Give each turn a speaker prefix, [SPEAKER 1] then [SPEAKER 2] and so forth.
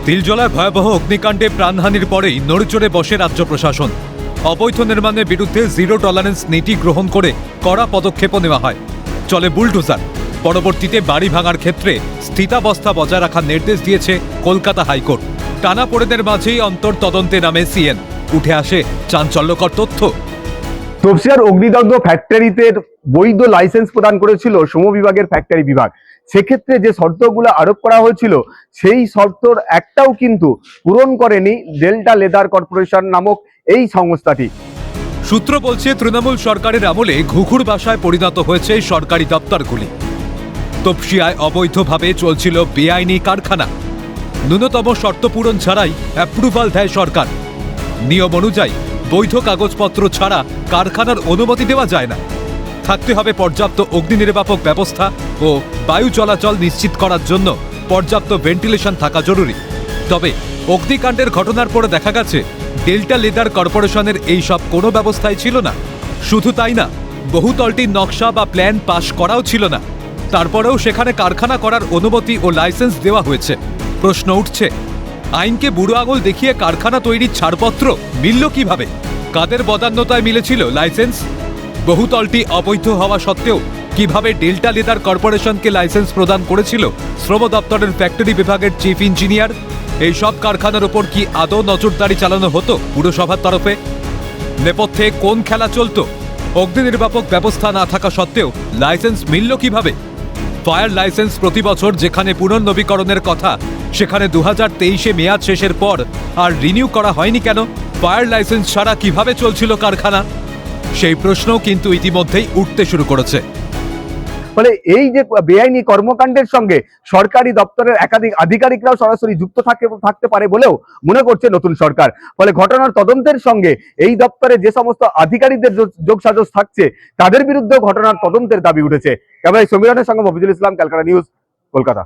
[SPEAKER 1] তিলজলায় ভয়াবহ অগ্নিকাণ্ডে প্রাণহানির পরেই নড়েচড়ে বসে রাজ্য প্রশাসন। অবৈধ নির্মাণের বিরুদ্ধে জিরো টলারেন্স নীতি গ্রহণ করে কড়া পদক্ষেপও নেওয়া হয়। চলে বুলডোজার। পরবর্তীতে বাড়ি ভাঙার ক্ষেত্রে স্থিতাবস্থা বজায় রাখার নির্দেশ দিয়েছে কলকাতা হাইকোর্ট। টানাপোড়েনের মাঝেই অন্তর্তদন্তে নামে সিএন। উঠে আসে চাঞ্চল্যকর তথ্য।
[SPEAKER 2] তপসিয়ার অগ্নিদগ্ধ ফ্যাক্টরিতে বৈধ লাইসেন্স প্রদান করেছিল শ্রম বিভাগের ফ্যাক্টরি বিভাগ। সেক্ষেত্রে যে শর্তগুলো আরোপ করা হয়েছিল সেই শর্তর একটাও কিন্তু পূরণ করেনি ডেল্টা লেদার কর্পোরেশন নামক এই সংস্থাটি।
[SPEAKER 1] সূত্র বলছে, তৃণমূল সরকারের আমলে ঘুঘুর বাসায় পরিণত হয়েছে সরকারি দপ্তরগুলি। তপসিয়ায় অবৈধভাবে চলছিল বেআইনি কারখানা। ন্যূনতম শর্ত পূরণ ছাড়াই অ্যাপ্রুভাল দেয় সরকার। নিয়ম অনুযায়ী বৈধ কাগজপত্র ছাড়া কারখানার অনুমতি দেওয়া যায় না। থাকতে হবে পর্যাপ্ত অগ্নি নির্বাপক ব্যবস্থা ও বায়ু চলাচল নিশ্চিত করার জন্য পর্যাপ্ত ভেন্টিলেশন থাকা জরুরি। তবে অগ্নিকাণ্ডের ঘটনার পরে দেখা গেছে ডেল্টা লেদার কর্পোরেশনের এই সব কোনো ব্যবস্থাই ছিল না। শুধু তাই না, বহুতলটির নকশা বা প্ল্যান পাশ করাও ছিল না। তারপরেও সেখানে কারখানা করার অনুমতি ও লাইসেন্স দেওয়া হয়েছে। প্রশ্ন উঠছে, আইনকে বুড়ো আঙুল দেখিয়ে কারখানা তৈরির ছাড়পত্র মিলল কিভাবে? কাদের বদান্যতায় মিলেছিল লাইসেন্স? বহুতলটি অবৈধ হওয়া সত্ত্বেও কিভাবে ডেল্টা লেদার কর্পোরেশনকে লাইসেন্স প্রদান করেছিল শ্রম দপ্তরের ফ্যাক্টরি বিভাগের চিফ ইঞ্জিনিয়ার? এই সব কারখানার উপর কি আদৌ নজরদারি চালানো হতো পুরসভার তরফে? নেপথ্যে কোন খেলা চলতো? অগ্নি নির্বাপক ব্যবস্থা না থাকা সত্ত্বেও লাইসেন্স মিলল কিভাবে? ফায়ার লাইসেন্স প্রতি বছর যেখানে পুনর্নবীকরণের কথা, সেখানে 2023-এ মেয়াদ শেষের পর আর রিনিউ করা হয়নি কেন? ফায়ার লাইসেন্স ছাড়া কিভাবে চলছিল কারখানা? সেই প্রশ্নও কিন্তু ইতিমধ্যেই উঠতে শুরু করেছে।
[SPEAKER 2] ফলে এই যে বেআইনি কর্মকাণ্ডের সঙ্গে সরকারি দপ্তরের একাধিক আধিকারিকরাও সরাসরি যুক্ত থাকতে পারে বলেও মনে করছে নতুন সরকার। ফলে ঘটনার তদন্তের সঙ্গে এই দপ্তরে যে সমস্ত আধিকারিকদের যোগসাজশ থাকছে তাদের বিরুদ্ধেও ঘটনার তদন্তের দাবি উঠেছে। ক্যামেরায় সমীরনের সঙ্গে মফিজুল ইসলাম, ক্যালকাটা নিউজ, কলকাতা।